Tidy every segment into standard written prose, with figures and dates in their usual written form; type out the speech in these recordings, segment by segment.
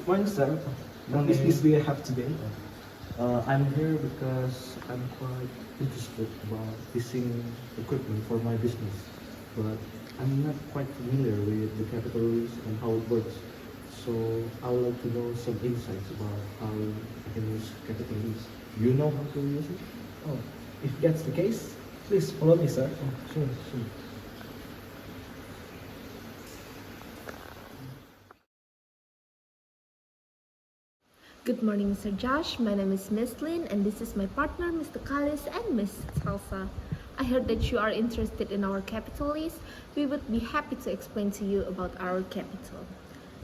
Morning, sir. What Morning. business do you have today? I'm here because I'm quite interested about leasing equipment for my business, but I'm not quite familiar with the capital lease and how it works. So I would like to know some insights about how I can use capital lease. Do you know how to use it? Oh, if that's the case, please follow me, sir. Oh, sure, sure. Good morning, Mr. Josh. My name is Miss Lynn, and this is my partner, Mr. Kalis and Miss Salsa. I heard that you are interested in our capital lease. We would be happy to explain to you about our capital.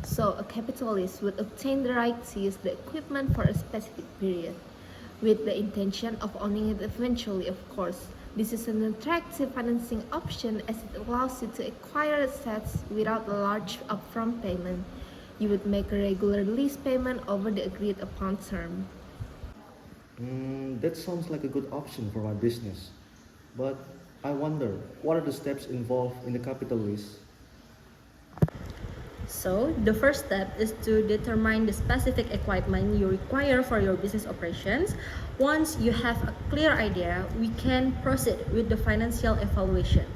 So, a capital lease would obtain the right to use the equipment for a specific period, with the intention of owning it eventually, of course. This is an attractive financing option as it allows you to acquire assets without a large upfront payment. You would make a regular lease payment over the agreed upon term. That sounds like a good option for my business, but I wonder what are the steps involved in the capital lease? So, the first step is to determine the specific equipment you require for your business operations. Once you have a clear idea, we can proceed with the financial evaluation.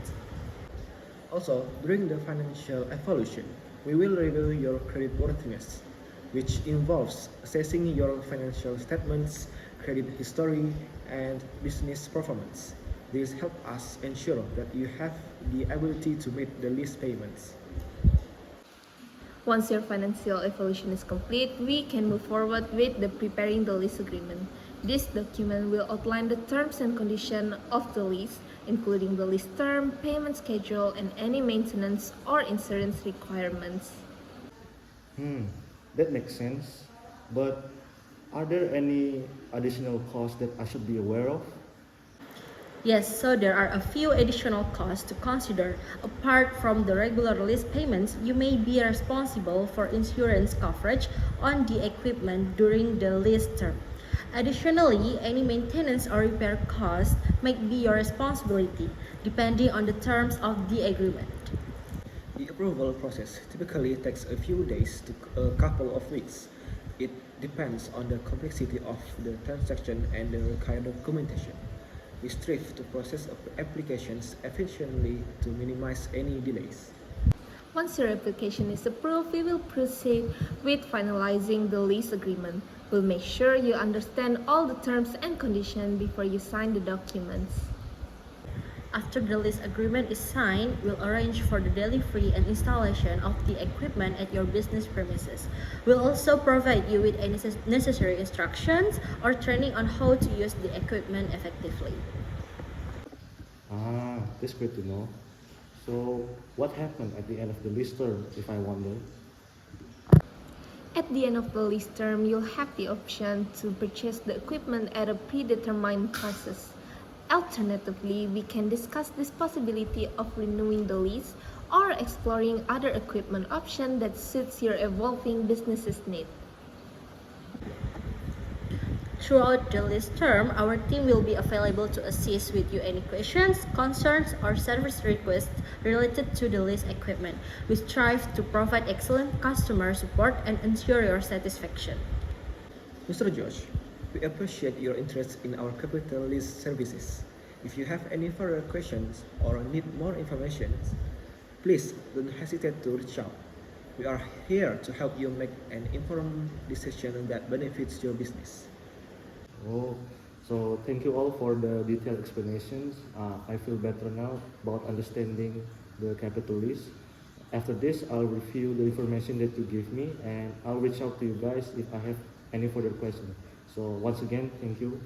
Also, during the financial evaluation, we will review your creditworthiness, which involves assessing your financial statements, credit history, and business performance. This helps us ensure that you have the ability to meet the lease payments. Once your financial evaluation is complete, we can move forward with the preparing the lease agreement. This document will outline the terms and conditions of the lease, including the lease term, payment schedule, and any maintenance or insurance requirements. That makes sense. But are there any additional costs that I should be aware of? Yes, so there are a few additional costs to consider. Apart from the regular lease payments, you may be responsible for insurance coverage on the equipment during the lease term. Additionally, any maintenance or repair costs might be your responsibility, depending on the terms of the agreement. The approval process typically takes a few days to a couple of weeks. It depends on the complexity of the transaction and the required documentation. We strive to process applications efficiently to minimize any delays. Once your application is approved, we will proceed with finalizing the lease agreement. We'll make sure you understand all the terms and conditions before you sign the documents. After the lease agreement is signed, we'll arrange for the delivery and installation of the equipment at your business premises. We'll also provide you with any necessary instructions or training on how to use the equipment effectively. That's great to know. So, what happened at the end of the lease term, if I wonder? At the end of the lease term, you'll have the option to purchase the equipment at a predetermined prices. Alternatively, we can discuss this possibility of renewing the lease or exploring other equipment option that suits your evolving business's need. Throughout the lease term, our team will be available to assist with you any questions, concerns, or service requests related to the lease equipment. We strive to provide excellent customer support and ensure your satisfaction. Mr. Josh, we appreciate your interest in our capital lease services. If you have any further questions or need more information, please don't hesitate to reach out. We are here to help you make an informed decision that benefits your business. Oh, so thank you all for the detailed explanations. I feel better now about understanding the capital lease. After this, I'll review the information that you give me and I'll reach out to you guys if I have any further questions. So once again, thank you.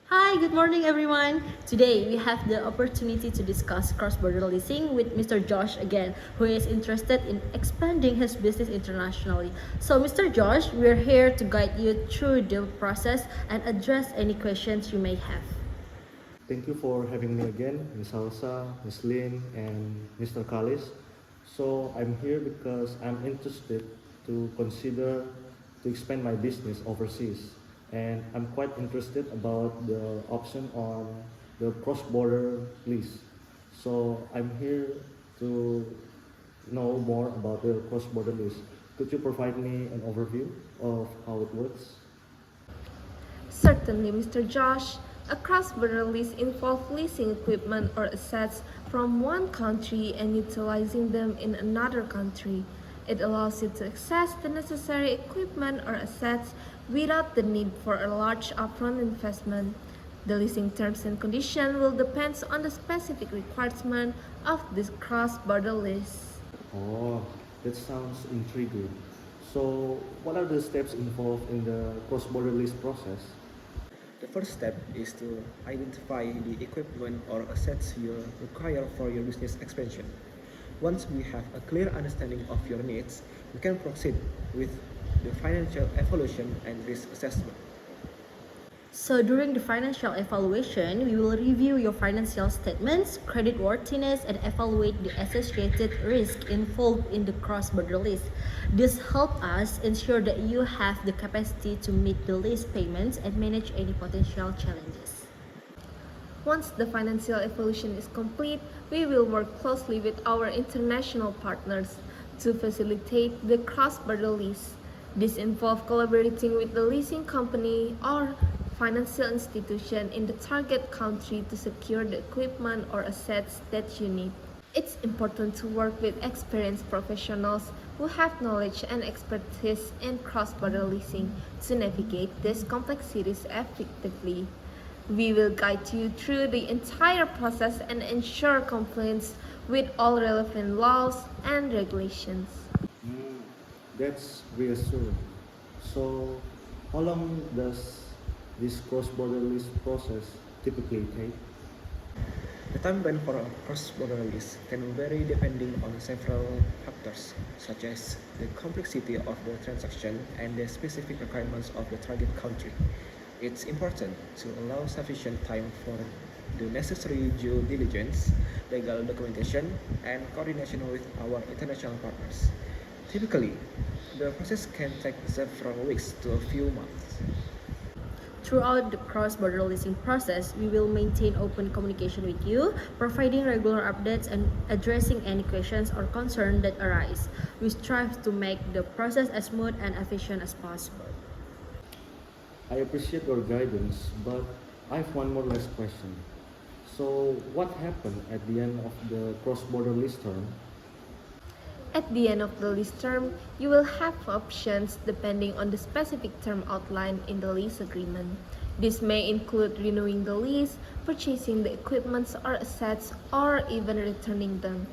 Hi, good morning everyone. Today we have the opportunity to discuss cross-border leasing with Mr. Josh again, who is interested in expanding his business internationally. So Mr. Josh, we're here to guide you through the process and address any questions you may have. Thank you for having me again, Ms. Salsa, Ms. Lin, and Mr. Kalis. So I'm here because I'm interested to consider to expand my business overseas. And I'm quite interested about the option on the cross-border lease. So I'm here to know more about the cross-border lease. Could you provide me an overview of how it works? Certainly, Mr. Josh. A cross-border lease involves leasing equipment or assets from one country and utilizing them in another country. It allows you to access the necessary equipment or assets without the need for a large upfront investment. The leasing terms and conditions will depend on the specific requirement of this cross-border lease. Oh, that sounds intriguing. So, what are the steps involved in the cross-border lease process? The first step is to identify the equipment or assets you require for your business expansion. Once we have a clear understanding of your needs, we can proceed with the financial evaluation and risk assessment. So during the financial evaluation, we will review your financial statements, creditworthiness, and evaluate the associated risk involved in the cross-border lease. This helps us ensure that you have the capacity to meet the lease payments and manage any potential challenges. Once the financial evaluation is complete, we will work closely with our international partners to facilitate the cross-border lease. This involves collaborating with the leasing company or financial institution in the target country to secure the equipment or assets that you need. It's important to work with experienced professionals who have knowledge and expertise in cross-border leasing to navigate these complexities effectively. We will guide you through the entire process and ensure compliance with all relevant laws and regulations. Mm, that's reassuring. So, how long does this cross-border lease process typically take? The timeline for a cross-border lease can vary depending on several factors, such as the complexity of the transaction and the specific requirements of the target country. It's important to allow sufficient time for the necessary due diligence, legal documentation, and coordination with our international partners. Typically, the process can take several weeks to a few months. Throughout the cross-border leasing process, we will maintain open communication with you, providing regular updates and addressing any questions or concerns that arise. We strive to make the process as smooth and efficient as possible. I appreciate your guidance, but I have one more last question. So, what happened at the end of the cross-border lease term? At the end of the lease term, you will have options depending on the specific term outlined in the lease agreement. This may include renewing the lease, purchasing the equipment or assets, or even returning them.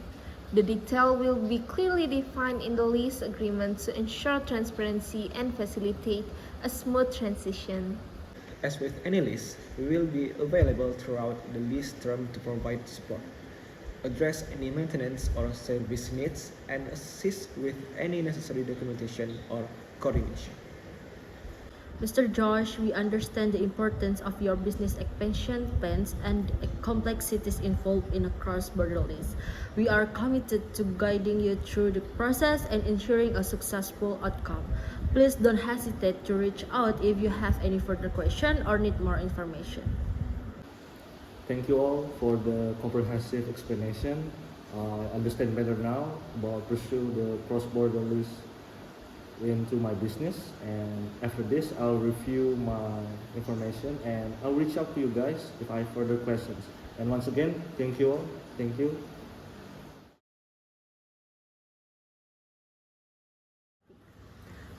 The detail will be clearly defined in the lease agreement to ensure transparency and facilitate a smooth transition. As with any lease, we will be available throughout the lease term to provide support, address any maintenance or service needs, and assist with any necessary documentation or coordination. Mr. Josh, we understand the importance of your business expansion plans and the complexities involved in a cross-border lease. We are committed to guiding you through the process and ensuring a successful outcome. Please don't hesitate to reach out if you have any further question or need more information. Thank you all for the comprehensive explanation. I understand better now about pursue the cross-border lease into my business, and after this I'll review my information and I'll reach out to you guys if I have further questions. And once again, thank you all. Thank you.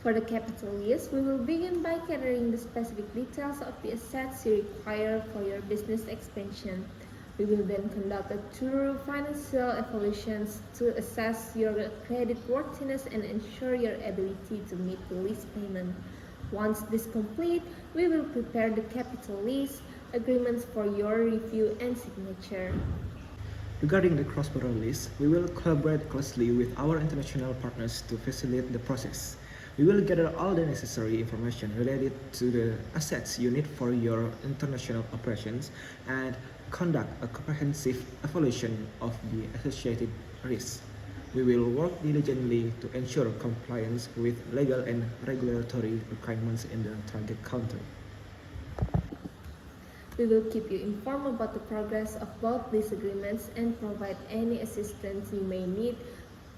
For the capital lease, we will begin by gathering the specific details of the assets you require for your business expansion. We will then conduct a thorough financial evaluations to assess your credit worthiness and ensure your ability to meet the lease payment. Once this complete, we will prepare the capital lease agreements for your review and signature. Regarding the cross-border lease, we will collaborate closely with our international partners to facilitate the process. We will gather all the necessary information related to the assets you need for your international operations and conduct a comprehensive evaluation of the associated risks. We will work diligently to ensure compliance with legal and regulatory requirements in the target country. We will keep you informed about the progress of both these agreements and provide any assistance you may need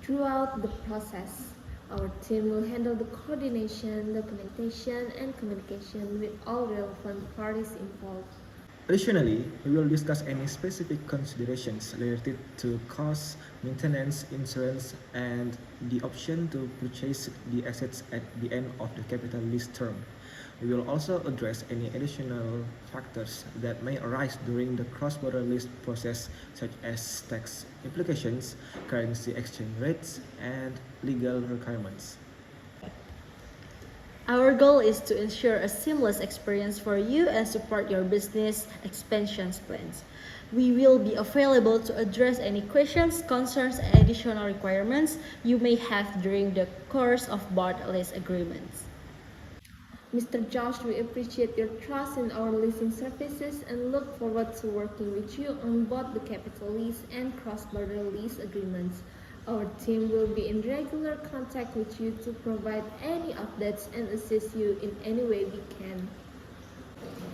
throughout the process. Our team will handle the coordination, documentation, and communication with all relevant parties involved. Additionally, we will discuss any specific considerations related to cost, maintenance, insurance, and the option to purchase the assets at the end of the capital lease term. We will also address any additional factors that may arise during the cross-border lease process, such as tax implications, currency exchange rates, and legal requirements. Our goal is to ensure a seamless experience for you and support your business expansion plans. We will be available to address any questions, concerns, and additional requirements you may have during the course of both lease agreements. Mr. Josh, we appreciate your trust in our leasing services and look forward to working with you on both the capital lease and cross-border lease agreements. Our team will be in regular contact with you to provide any updates and assist you in any way we can.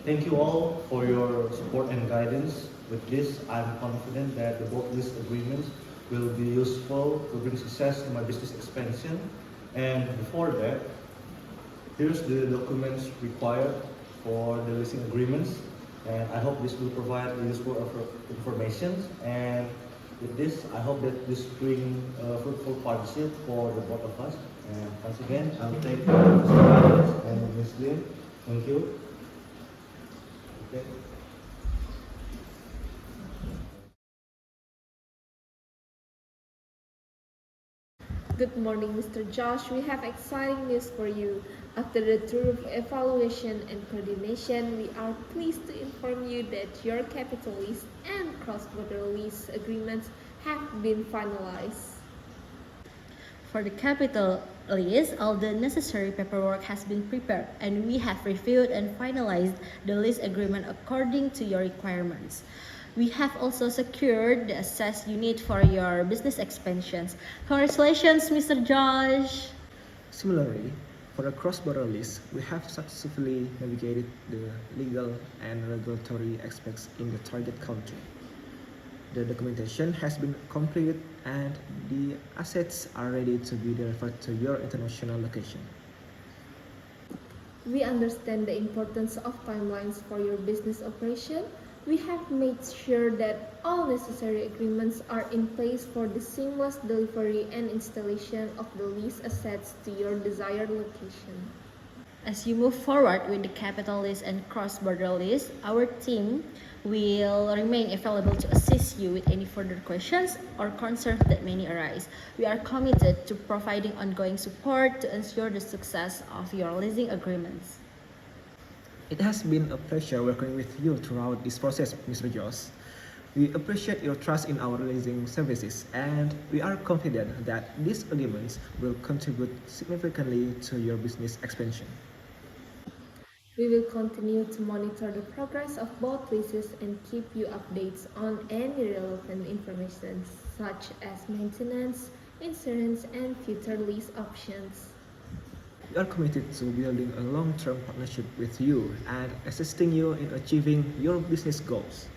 Thank you all for your support and guidance. With this, I'm confident that the both lease agreements will be useful to bring success to my business expansion. And before that, here's the documents required for the leasing agreements. And I hope this will provide useful information. And with this, I hope that this bring a fruitful partnership for the both of us. And once again, I'll thank Mr. Carlos and Ms. Lin. Thank you. Okay. Good morning, Mr. Josh. We have exciting news for you. After the thorough evaluation and coordination, we are pleased to inform you that your capital lease and cross-border lease agreements have been finalized. For the capital lease, all the necessary paperwork has been prepared and we have reviewed and finalized the lease agreement according to your requirements. We have also secured the assets you need for your business expansions. Congratulations, Mr. Josh! Similarly, for the cross-border lease, we have successfully navigated the legal and regulatory aspects in the target country. The documentation has been completed and the assets are ready to be delivered to your international location. We understand the importance of timelines for your business operation. We have made sure that all necessary agreements are in place for the seamless delivery and installation of the lease assets to your desired location. As you move forward with the capital lease and cross-border lease, our team will remain available to assist you with any further questions or concerns that may arise. We are committed to providing ongoing support to ensure the success of your leasing agreements. It has been a pleasure working with you throughout this process, Mr. Josh. We appreciate your trust in our leasing services and we are confident that these agreements will contribute significantly to your business expansion. We will continue to monitor the progress of both leases and keep you updates on any relevant information such as maintenance, insurance, and future lease options. We are committed to building a long-term partnership with you and assisting you in achieving your business goals.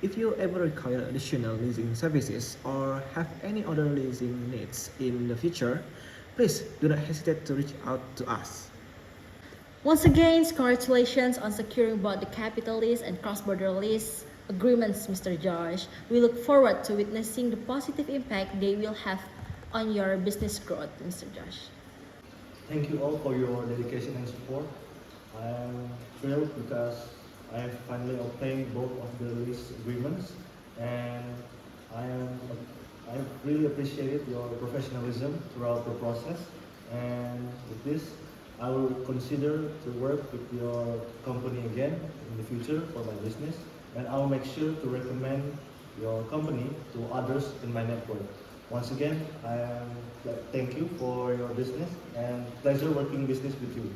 If you ever require additional leasing services or have any other leasing needs in the future, please do not hesitate to reach out to us. Once again, congratulations on securing both the capital lease and cross-border lease agreements, Mr. Josh. We look forward to witnessing the positive impact they will have on your business growth, Mr. Josh. Thank you all for your dedication and support. I am thrilled because I have finally obtained both of the lease agreements, and I really appreciated your professionalism throughout the process. And with this, I will consider to work with your company again in the future for my business, and I will make sure to recommend your company to others in my network. Once again, thank you for your business and pleasure working business with you.